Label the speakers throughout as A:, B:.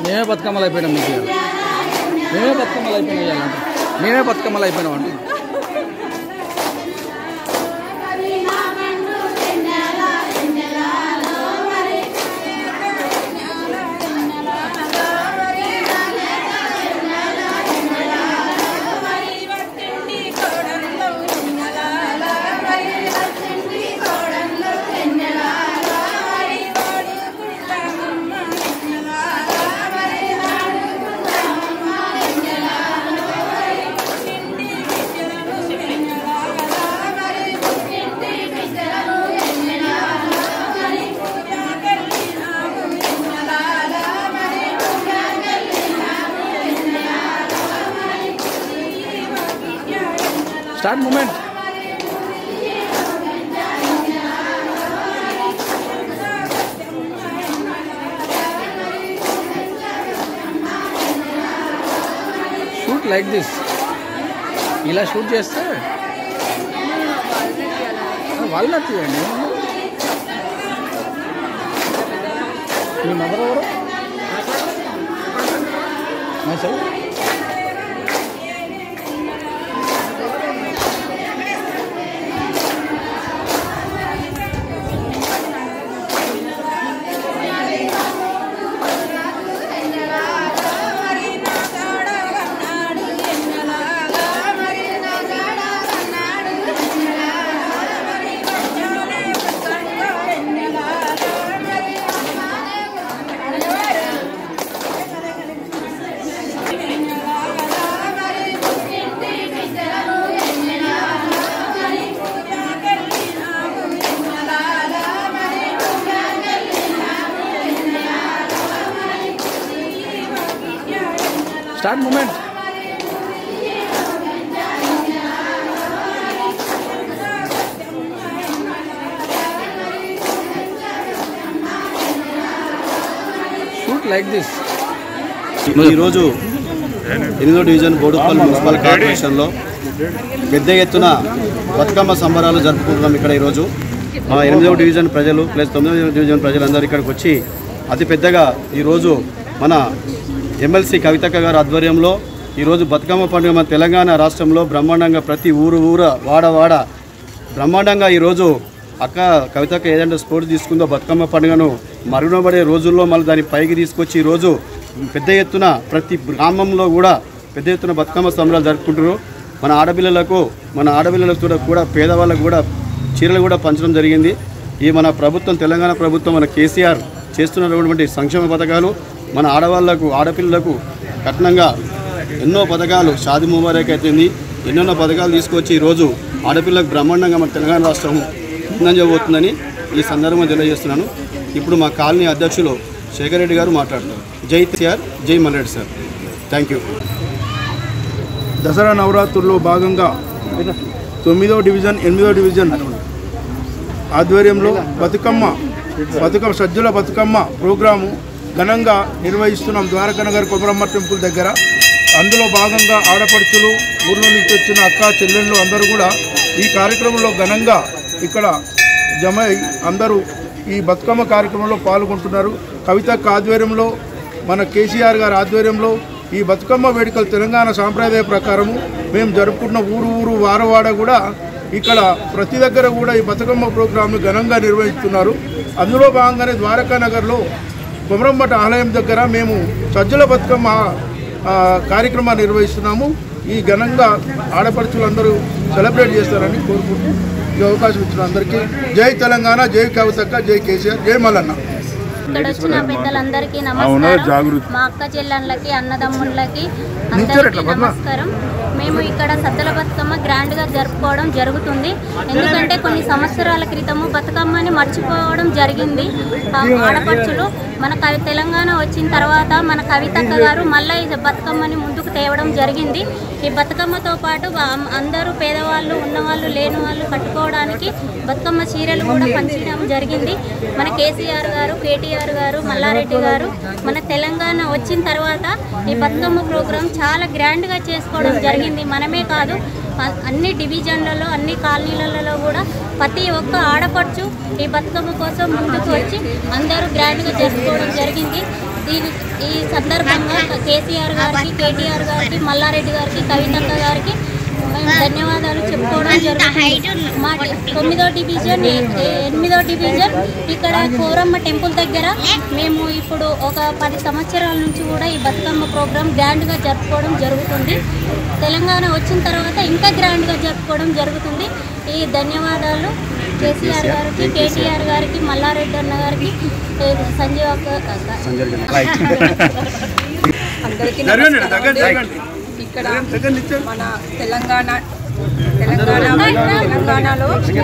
A: మేమే బతుకమ్మలు అయిపోయినాం మీకు మేమే బతుకమ్మలు అయిపోయినాయి మేమే బతుకమ్మలు అయిపోయినాం అంటే Start movement. Shoot like this. ఇలా షూట్ చేస్తే వాళ్ళ తీయండి. మీ మదర్ ఎవరు? Start movement. Shoot like this.
B: ఈరోజు 8వ డివిజన్ బోడుపల్లి మున్సిపల్ కార్పొరేషన్లో పెద్ద ఎత్తున బతుకమ్మ సంబరాలు జరుపుకుంటున్నాం. ఇక్కడ ఈరోజు 8వ డివిజన్ ప్రజలు ప్లస్ 9వ డివిజన్ ప్రజలందరూ ఇక్కడికి వచ్చి అతి పెద్దగా ఈరోజు మన ఎమ్మెల్సీ కవితక్క గారి ఆధ్వర్యంలో ఈరోజు బతుకమ్మ పండుగ మన తెలంగాణ రాష్ట్రంలో బ్రహ్మాండంగా ప్రతి ఊరు వాడ బ్రహ్మాండంగా ఈరోజు అక్క కవితక్క ఏదంటే స్పోర్ట్స్ తీసుకుందో బతుకమ్మ పండుగను మరుగునబడే రోజుల్లో మళ్ళీ దాన్ని పైకి తీసుకొచ్చి ఈరోజు పెద్ద ఎత్తున ప్రతి గ్రామంలో కూడా పెద్ద ఎత్తున బతుకమ్మ సంబరాలు జరుపుకుంటున్నారు. మన ఆడపిల్లలకు కూడా పేదవాళ్ళకు కూడా చీరలు కూడా పంచడం జరిగింది. ఈ మన ప్రభుత్వం తెలంగాణ ప్రభుత్వం మన కేసీఆర్ చేస్తున్నటువంటి సంక్షేమ పథకాలు మన ఆడపిల్లలకు కఠినంగా ఎన్నో పథకాలు షాదీ ముబారక్ అవుతుంది, ఎన్నెన్నో పథకాలు తీసుకొచ్చి ఈరోజు ఆడపిల్లకు బ్రహ్మాండంగా మన తెలంగాణ రాష్ట్రం ముందంజబోతుందని ఈ సందర్భంగా తెలియజేస్తున్నాను. ఇప్పుడు మా కాలనీ అధ్యక్షులు శేఖర్ రెడ్డి గారు మాట్లాడతారు. జై కేసీఆర్, జై Malreddy sir. Thank you.
C: Dasara నవరాత్రుల్లో భాగంగా 9వ డివిజన్ 8వ డివిజన్ ఆధ్వర్యంలో సజ్జల బతుకమ్మ ప్రోగ్రాము ఘనంగా నిర్వహిస్తున్నాం. ద్వారకానగర్ కొమరమ్మ టెంపుల్ దగ్గర. అందులో భాగంగా ఆడపడుచులు, ఊర్లో నుంచి వచ్చిన అక్క చెల్లెళ్ళు అందరూ కూడా ఈ కార్యక్రమంలో ఘనంగా ఇక్కడ జమై అందరూ ఈ బతుకమ్మ కార్యక్రమంలో పాల్గొంటున్నారు. కవితక్క ఆధ్వర్యంలో, మన కేసీఆర్ గారి ఆధ్వర్యంలో ఈ బతుకమ్మ వేడుకలు తెలంగాణ సాంప్రదాయ ప్రకారము మేము జరుపుకున్న ఊరు వారవాడ కూడా ఇక్కడ ప్రతి దగ్గర కూడా ఈ బతుకమ్మ ప్రోగ్రాంను ఘనంగా నిర్వహిస్తున్నారు. అందులో భాగంగానే ద్వారకానగర్లో కొమరంమఠ ఆలయం దగ్గర మేము సజ్జల బతుకమ్మ కార్యక్రమాన్ని నిర్వహిస్తున్నాము. ఈ ఘనంగా ఆడపడుచులందరూ సెలబ్రేట్ చేస్తారని కోరుకుంటూ ఈ అవకాశం ఇచ్చిన అందరికీ జై తెలంగాణ, జై కవితక్క, జై కేసీఆర్, జై మల్లన్న.
D: ఇక్కడ వచ్చిన పెద్దలందరికీ నమస్కారం. మా అక్క చెల్లెళ్ళకి, అన్నదమ్ముళ్ళకి అందరికీ నమస్కారం. మేము ఇక్కడ సజ్జల బతుకమ్మ గ్రాండ్గా జరుపుకోవడం జరుగుతుంది. ఎందుకంటే కొన్ని సంవత్సరాల క్రితము బతుకమ్మని మర్చిపోవడం జరిగింది. ఆడపడుచులు మన తెలంగాణ వచ్చిన తర్వాత మన కవితక్క గారు మళ్ళీ ఈ బతుకమ్మని ముందుకు తేవడం జరిగింది. ఈ బతుకమ్మతో పాటు అందరూ పేదవాళ్ళు, ఉన్నవాళ్ళు, లేని వాళ్ళు కట్టుకోవడానికి బతుకమ్మ చీరలు కూడా పంచడం జరిగింది. మన కేసీఆర్ గారు, కేటీఆర్ గారు, మల్లారెడ్డి గారు మన తెలంగాణ వచ్చిన తర్వాత ఈ బతుకమ్మ ప్రోగ్రాం చాలా గ్రాండ్గా చేసుకోవడం జరిగింది. మనమే కాదు, అన్ని డివిజన్లలో అన్ని కాలనీలలో కూడా ప్రతి ఒక్క ఆడపడుచు ఈ బతుకమ్మ కోసం ముందుకు వచ్చి అందరూ గ్రాండ్గా జరుపుకోవడం జరిగింది. ఈ సందర్భంగా కేసీఆర్ గారికి, కేటీఆర్ గారికి, మల్లారెడ్డి గారికి, కవితక్క గారికి ధన్యవాదాలు చెప్పుకోవడం జరుగుతుంది. మా 9వ డివిజన్ 8వ డివిజన్ ఇక్కడ కోరమ్మ టెంపుల్ దగ్గర మేము ఇప్పుడు ఒక 10 సంవత్సరాల నుంచి కూడా ఈ బతుకమ్మ ప్రోగ్రాం గ్రాండ్గా జరుపుకోవడం జరుగుతుంది. తెలంగాణ వచ్చిన తర్వాత ఇంకా గ్రాండ్గా జరుపుకోవడం జరుగుతుంది. ఈ ధన్యవాదాలు కేసీఆర్ గారికి, కేటీఆర్ గారికి, మల్లారెడ్డి అన్న గారికి, సంజీవ్
E: ఇక్కడ మన తెలంగాణలో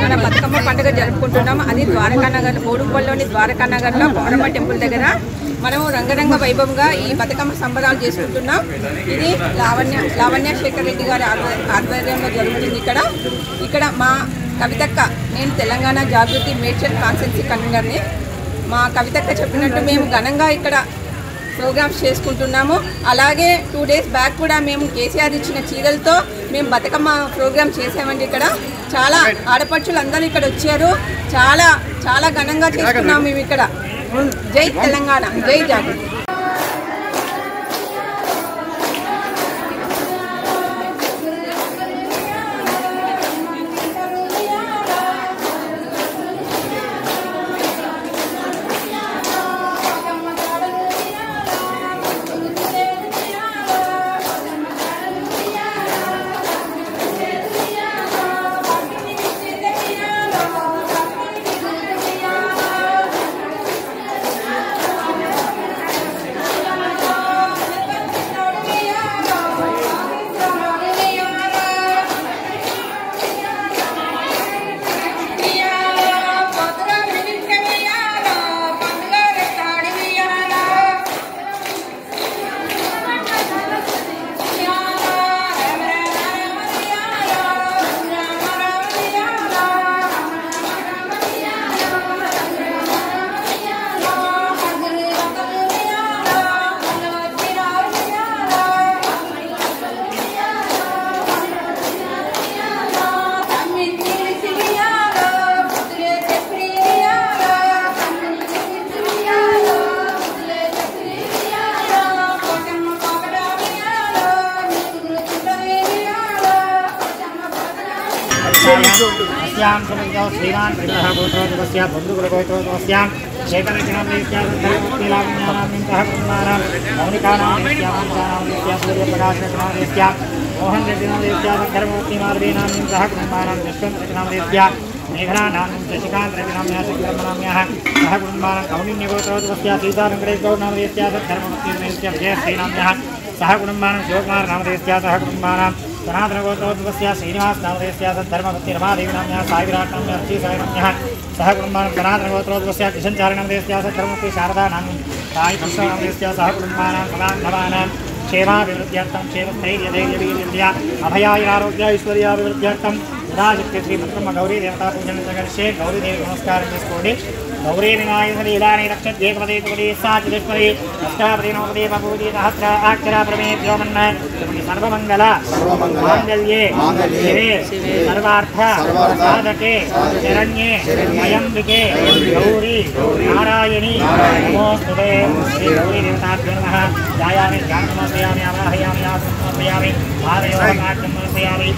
E: మన బతుకమ్మ పండుగ జరుపుకుంటున్నాం. అది ద్వారకానగర్, బోడుపల్లిలోని ద్వారకానగర్లో కోరమ్మ టెంపుల్ దగ్గర మనము రంగరంగ వైభవంగా ఈ బతుకమ్మ సంబరాలు చేసుకుంటున్నాం. ఇది లావణ్య శేఖర్ రెడ్డి గారి ఆధ్వర్యంలో జరుగుతుంది. ఇక్కడ మా కవితక్క, నేను తెలంగాణ జాగృతి మేడ్చల్ కాన్స్టిట్యున్సీ కన్వీనర్ని. మా కవితక్క చెప్పినట్టు మేము ఘనంగా ఇక్కడ ప్రోగ్రామ్స్ చేసుకుంటున్నాము. అలాగే 2 days బ్యాక్ కూడా మేము కేసీఆర్ ఇచ్చిన చీరలతో మేము బతుకమ్మ ప్రోగ్రామ్ చేసామండి. ఇక్కడ చాలా ఆడపడుచులు అందరూ ఇక్కడ వచ్చారు. చాలా చాలా ఘనంగా చేసుకున్నాము మేము ఇక్కడ. జై తెలంగాణ, జై జాగృతి.
F: अस्यां समयो श्रीमान् प्रियः गोत्रोद्भवस्य बन्धुकुलगोत्रोद्भवस्यां शेखरजनादेश्याः कुमारां मौनिकानां देश्यां सूर्यप्रकाशनादेश्यां मोहन रेड्डिनादेश्याः धर्ममूर्तिमार्गीनां सह कुमारां यशवन्तरजनादेश्याः मेघनानां शशिकान्तरजनाम्याः शङ्करमनाम्याः सह कुमारां कौण्डिन्यगोत्रोद्भवस्य सीतारङ्गडेश्वरनामदेश्याः धर्ममूर्तिर्मेश्याः विजयश्रीनाम्याः सह कुमारां शिवकुमारनामदेश्याः सह कुमारां सनातनगोत्रोद्भवस्य श्रीनिवास नामदेश्याः धर्मपत्नीरमादेवीनाम्याः साईविराट्नाम्याः श्रीसाईनाम्याः सह कुमारां सनातनगोत्रोद्भवस्य किशनचारिनामदेश्याः धर्मपत्नी शारदानां साईकृष्णनामदेश्याः सह कुमारां सदानवानां क्षेमाभिवृद्ध्यर्थं क्षेमस्थैर्यधैर्यवीर्यविद्या अभयायुरारोग्य ऐश्वर्याभिवृद्ध्यर्थं यदाशक्ति श्री बతుకమ్మ गौरी देवता पूजन जगर्षे गौरी देवी नमस्कारं చేసుకోండి. गौरी विनायकरी इलानी रक्षत एकपदे तुपदे साचलेश्वरी अष्टापदे नवपदे बभूति सहस्र अक्षरा प्रमेभ्यो मन्ना सर्वमंगल मांगल्ये शिवे सर्वार्थ साधके शरण्ये अयंबिके गौरी नारायणी नमोस्तुते. श्री गौरी देवताभ्यो नमः. ध्यायामि ध्यानमर्पयामि आवाहयामि आत्मसमर्पयामि भारयोगार्थं समर्पयामि.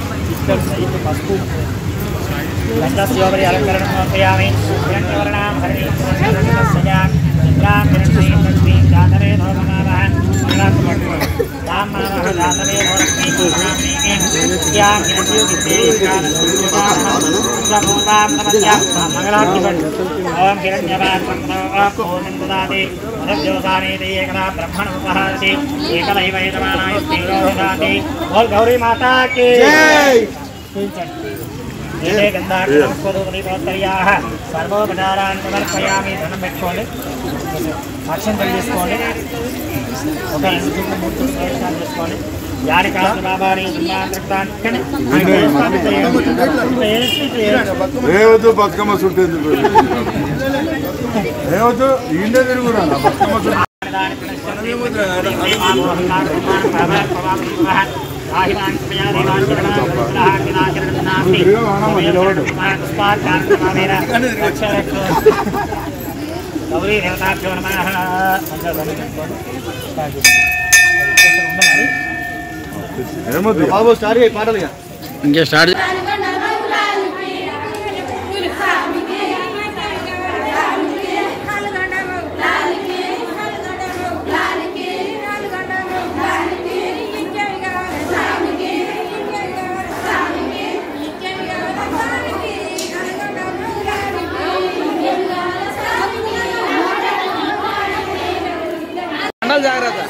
F: पशु गन्धस्योपरि अलङ्करणं समर्पयामि. हिरण्यवर्णां हरिणीं सजां चित्रां हिरण्यीं लक्ष्मीं जातवे भवनामः मङ्गलात्मकं रामनामः जातवे भवलक्ष्मीं विद्यां हिरण्योगिदेवीकालसूत्रपूर्वां नमस्यां मङ्गलात्मकं ॐ हिरण्यवान् पूर्णं ददाति मदव्योसानेति एकदा ब्रह्मणमुपहारति एकदैव यजमानाय स्त्रीरो ददाति. बोल गौरी माता की जय. ये गंधाक्षरोपरियाः सर्वोपचारान् समर्पयामि. धनं పెట్టుకోండి, అక్షంతలు తీసుకోండి, ఒక 2-3 ప్రదక్షిణాలు చేసుకోండి. यारी काल बाबारी ఏవదు బతుకమ్మ సుట్టేందుకు ఏవదు ఇండే తిరుగురా బతుకమ్మ గౌరీ దేవతాభ్యో నమః.
B: బాబు స్టార్ట్ చేయి పాటలుగా.
A: ఇంకే స్టార్ట్ జాగ్రత్త.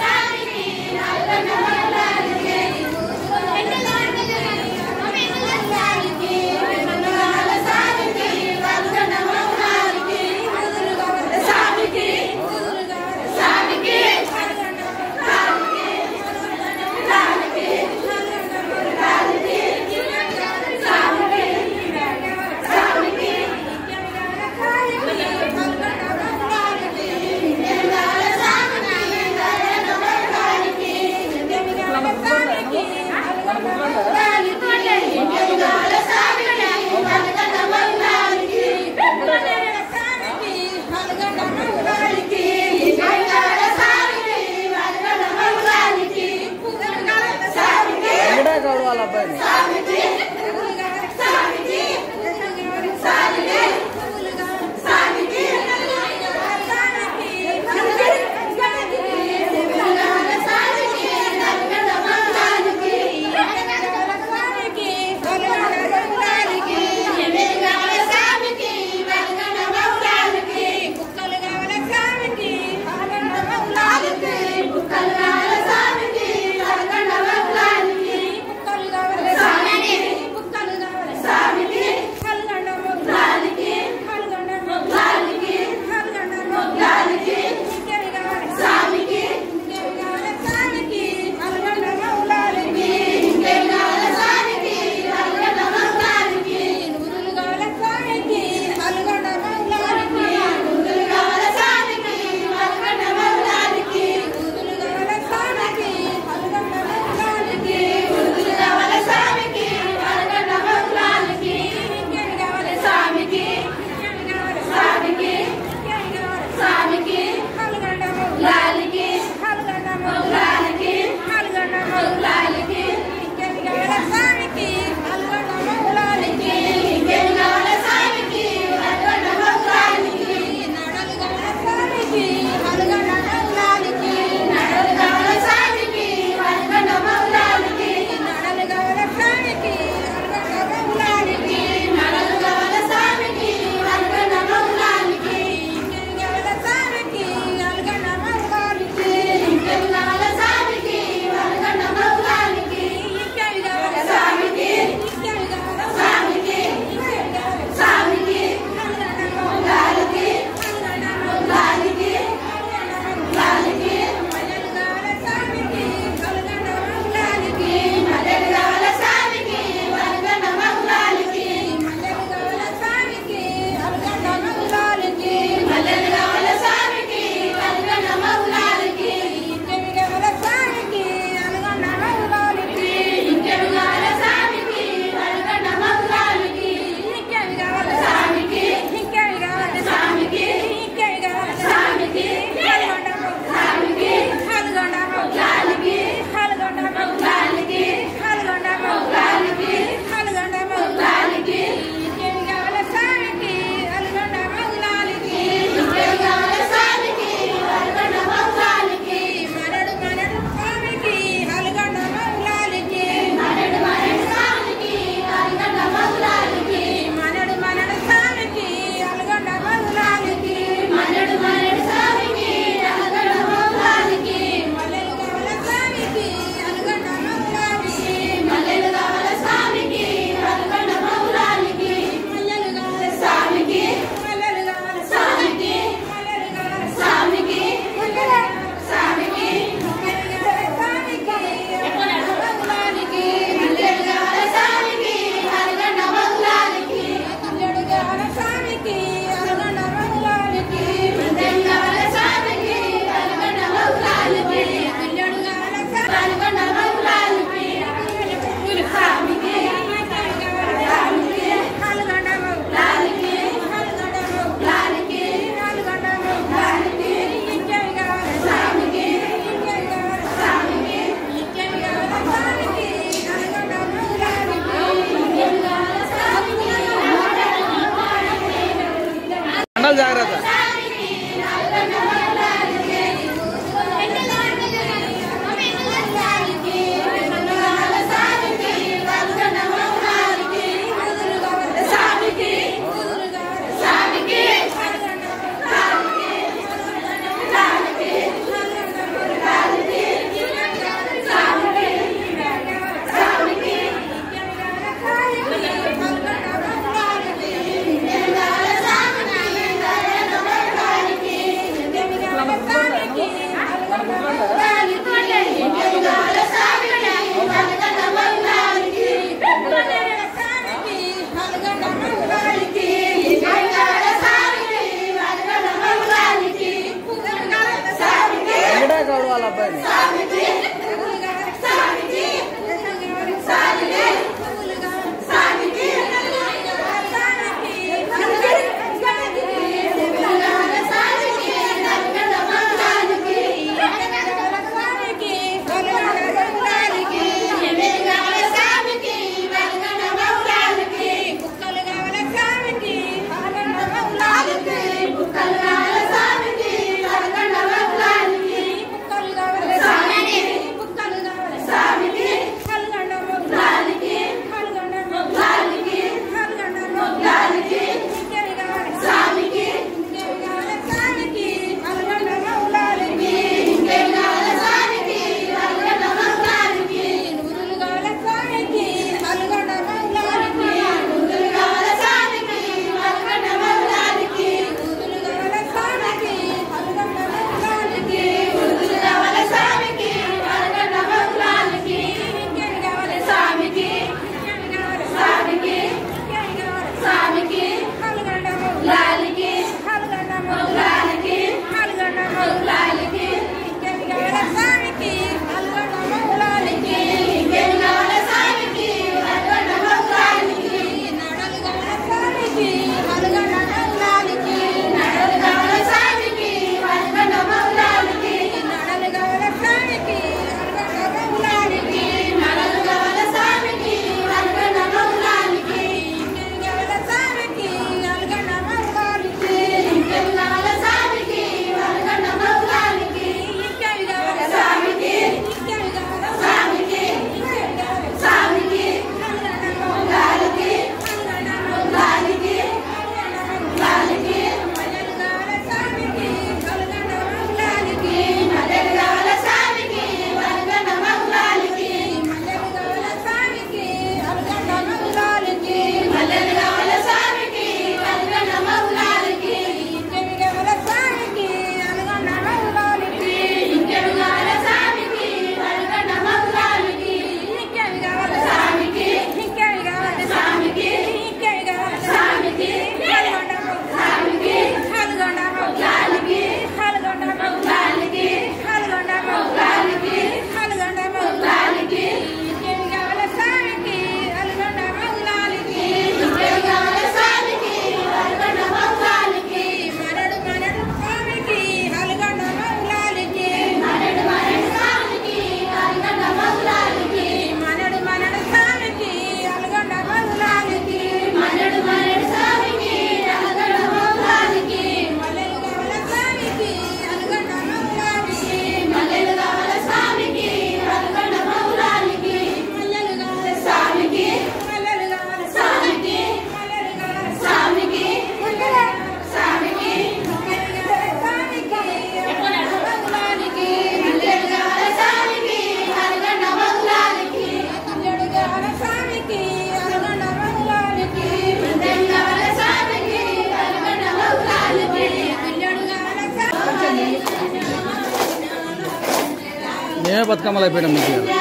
A: మేమే బతుకమ్మలు అయిపోయినాం మీకు ఇవాళ.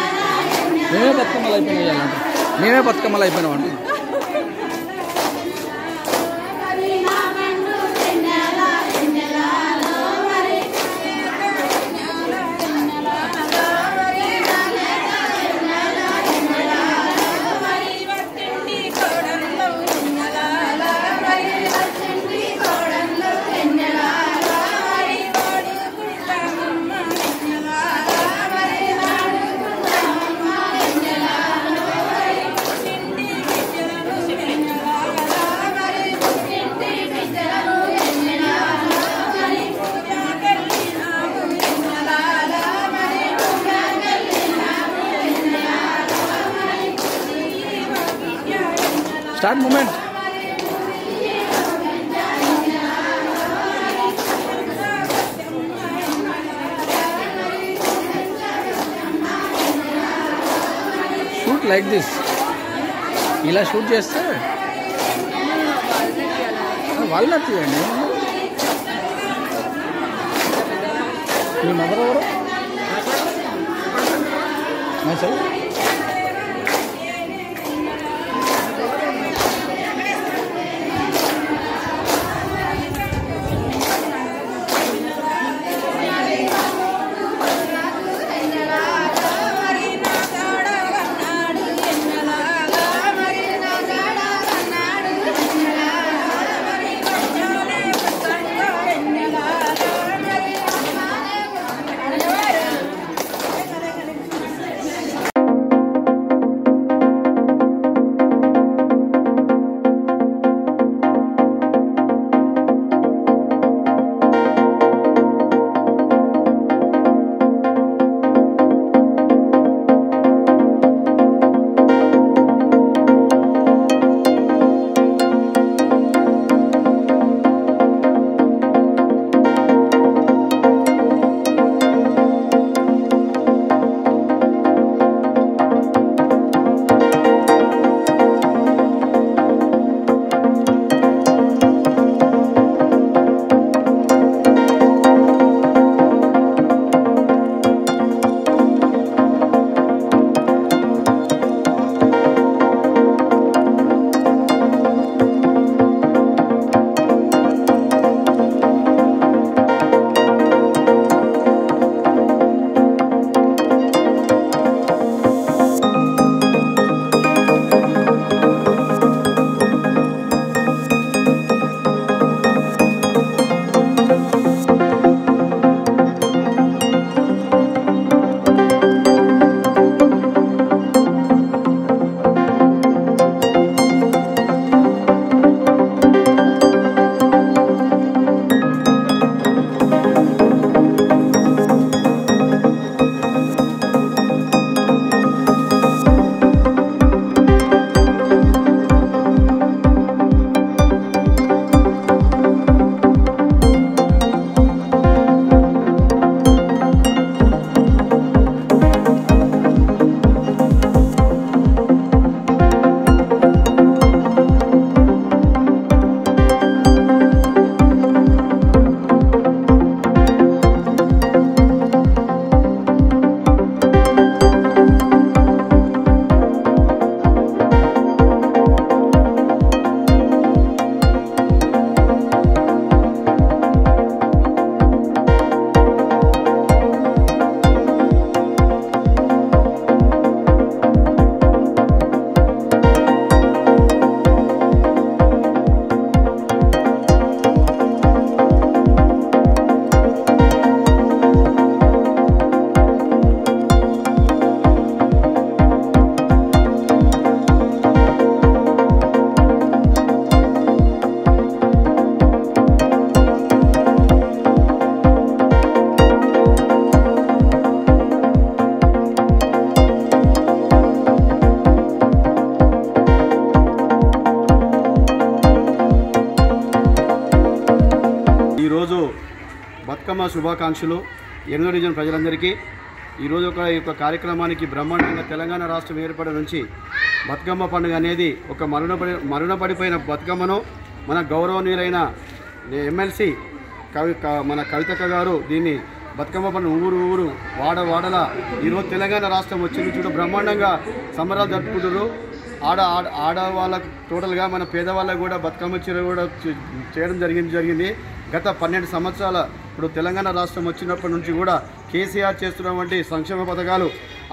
A: మేమే బతుకమ్మలు అయిపోయినాం ఇవాళ. మేమే బతుకమ్మలు అయిపోయినాం అంటే start moment. Shoot like this. ఇలా షూట్ చేస్తే వాళ్ళ తీయండి. మీ మదర్ ఎవరు? సార్
B: బతుకమ్మ శుభాకాంక్షలు 8వ డివిజన్ ప్రజలందరికీ. ఈరోజు ఈ యొక్క కార్యక్రమానికి బ్రహ్మాండంగా తెలంగాణ రాష్ట్రం ఏర్పడిన నుంచి బతుకమ్మ పండుగ అనేది ఒక మరునపడిపోయిన బతుకమ్మను మన గౌరవనీయులైన ఎమ్మెల్సీ మన కవితక్క గారు దీన్ని బతుకమ్మ పండుగ ఊరు వాడల ఈరోజు తెలంగాణ రాష్ట్రం వచ్చింది చూడ బ్రహ్మాండంగా సంబరాలు జరుపుకుంటారు. ఆడవాళ్ళకు టోటల్గా మన పేదవాళ్ళకు కూడా బతుకమ్మ చీర కూడా చేయడం జరిగింది. గత 12 సంవత్సరాల ఇప్పుడు తెలంగాణ రాష్ట్రం వచ్చినప్పటి నుంచి కూడా కేసీఆర్ చేస్తున్నటువంటి సంక్షేమ పథకాలు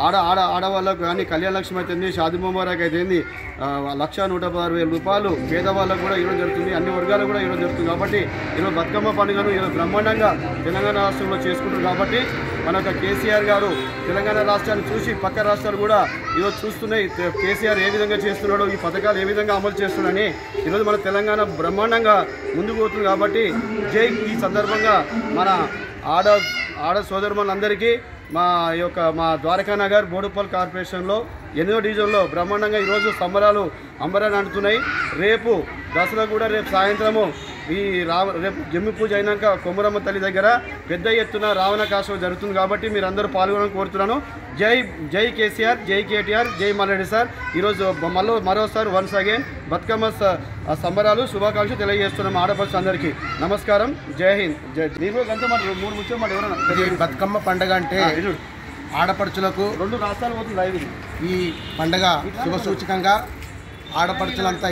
B: ఆడవాళ్ళకు కానీ కళ్యాణ లక్ష్మి అయితేంది, షాదీ ముబారక్ అయితేంది, 1,116,000 రూపాయలు పేదవాళ్ళకు కూడా ఈరోజు జరుగుతుంది. అన్ని వర్గాలకు కూడా ఈరోజు జరుగుతుంది. కాబట్టి ఈరోజు బతుకమ్మ పండుగను ఈరోజు బ్రహ్మాండంగా తెలంగాణ రాష్ట్రంలో చేసుకుంటారు. కాబట్టి మన కేసీఆర్ గారు తెలంగాణ రాష్ట్రాన్ని చూసి పక్క రాష్ట్రాలు కూడా ఈరోజు చూస్తున్నాయి కేసీఆర్ ఏ విధంగా చేస్తున్నాడో, ఈ పథకాలు ఏ విధంగా అమలు చేస్తున్నాడని ఈరోజు మన తెలంగాణ బ్రహ్మాండంగా ముందుకు పోతుంది. కాబట్టి ఈ సందర్భంగా మన ఆడ సోదరులందరికీ మా ద్వారకా నగర్ బోడుపల్ కార్పొరేషన్లో 8వ డివిజన్లో బ్రహ్మాండంగా ఈరోజు సంబరాలు అంబరాన్ని అంటున్నాయి. రేపు దసరా కూడా రేపు సాయంత్రము రేపు జమ్మి పూజ అయినాక కొమరమ్మ తల్లి దగ్గర పెద్ద ఎత్తున రావణ కాశం జరుగుతుంది. కాబట్టి మీరందరూ పాల్గొనని కోరుతున్నాను. జై కేసీఆర్, జై కేటీఆర్, జై మల్లారెడ్డి సార్. ఈరోజు మరోసారి వన్స్ అగైన్ బతుకమ్మ సంబరాలు శుభాకాంక్షలు తెలియజేస్తున్నాం ఆడపడుచు అందరికీ. నమస్కారం, జై హింద్. దీనిలో గంట మాట 3 ముఖ్యం మాట ఎవరైనా
G: బతుకమ్మ పండుగ అంటే ఆడపడుచులకు
B: 2 రాష్ట్రాలు పోతుంది.
G: ఈ పండగ శుభసూచకంగా ఆడపడుచులంతా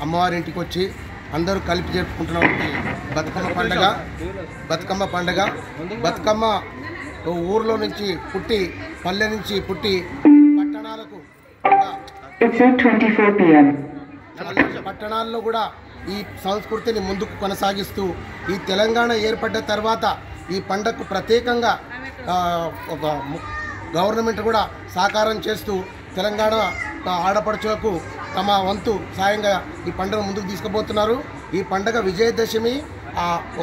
G: అమ్మవారింటికి వచ్చి అందరూ కలిపి జరుపుకుంటున్నటువంటి బతుకమ్మ పండుగ. బతుకమ్మ ఊర్లో నుంచి పుట్టి పల్లె నుంచి పుట్టి పట్టణాలకు పట్టణాల్లో కూడా ఈ సంస్కృతిని ముందుకు కొనసాగిస్తూ ఈ తెలంగాణ ఏర్పడ్డ తర్వాత ఈ పండగకు ప్రత్యేకంగా ఒక గవర్నమెంట్ కూడా సహకారం చేస్తూ తెలంగాణ ఆడపడుచులకు తమ వంతు సాయంగా ఈ పండుగ ముందుకు తీసుకుపోతున్నారు. ఈ పండుగ విజయదశమి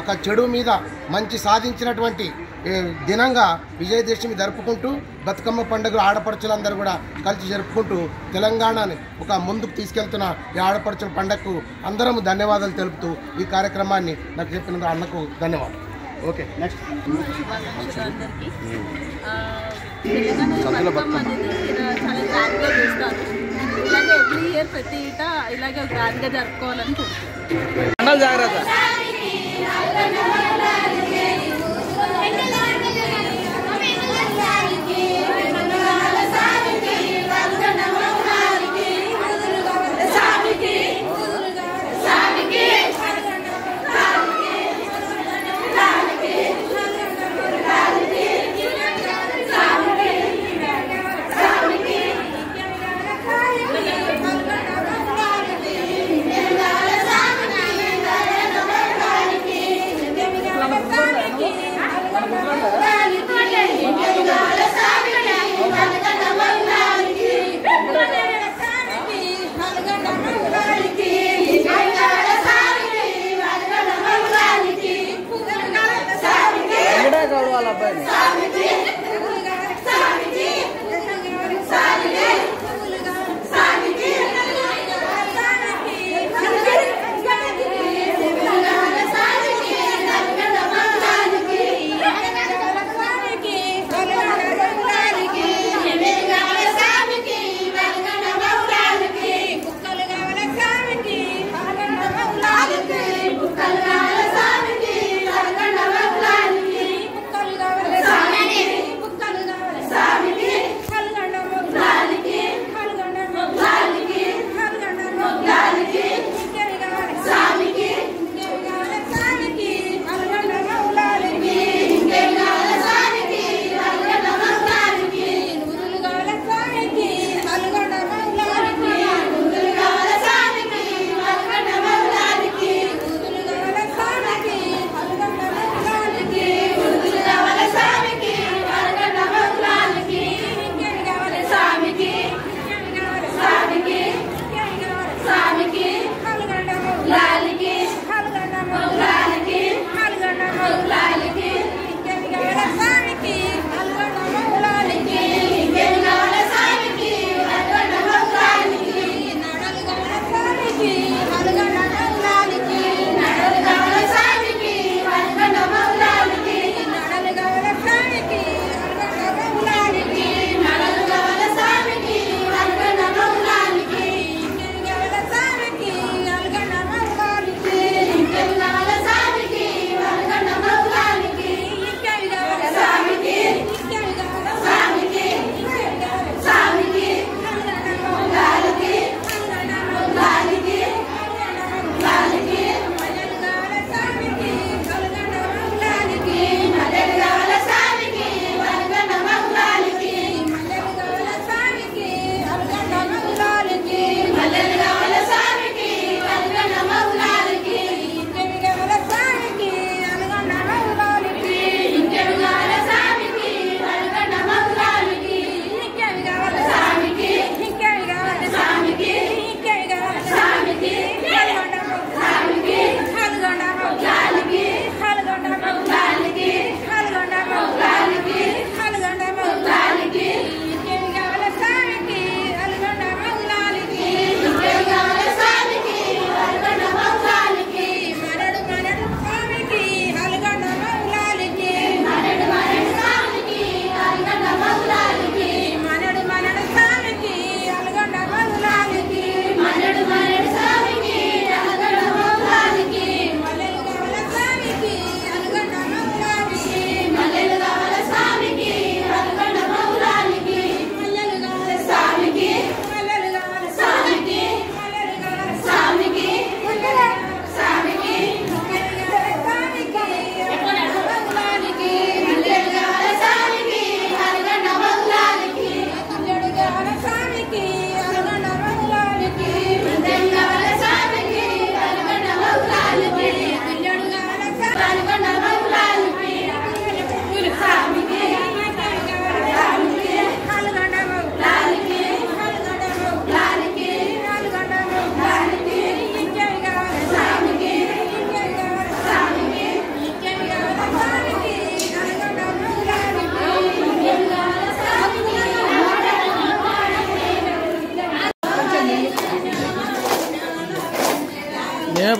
G: ఒక చెడు మీద మంచి సాధించినటువంటి దినంగా విజయదశమి జరుపుకుంటూ బతుకమ్మ పండుగ ఆడపడుచులందరూ కూడా కలిసి జరుపుకుంటూ తెలంగాణని ఒక ముందుకు తీసుకెళ్తున్న ఈ ఆడపడుచుల పండుగకు అందరం ధన్యవాదాలు తెలుపుతూ ఈ కార్యక్రమాన్ని నాకు చెప్పిన అన్నకు ధన్యవాదాలు.
B: ఓకే, నెక్స్ట్
H: చాలా గ్రాండ్గా చూస్తారు. ఇలాగే ఎవ్రీ ఇయర్ ప్రతి ఏటా ఇలాగే గ్రాండ్గా జరుపుకోవాలని కోరుకుంటున్నాను.
A: జాగ్రత్త. వాళ్ళ అబ్బాయిని
I: Samiki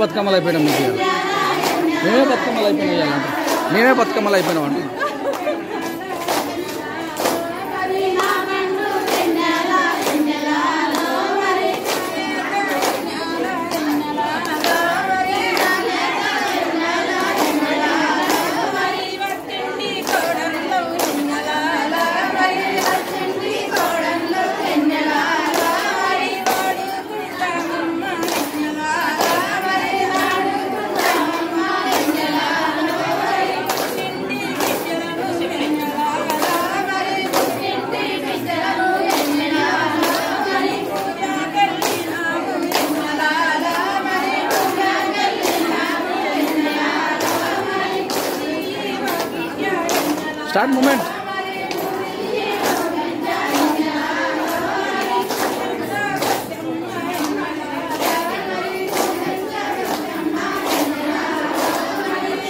A: బతుకమ్మలు అయిపోయినాం మీకు ఇవాళ. మేమే బతుకమ్మలు అయిపోయినాం ఇవాళ. మేమే బతుకమ్మలు అయిపోయినాం అంటే Start movement.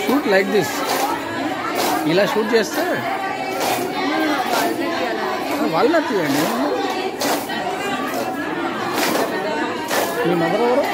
A: Shoot like this. ఇలా షూట్ చేస్తే వాళ్ళ తీయండి. మీ మదర్ ఎవరు?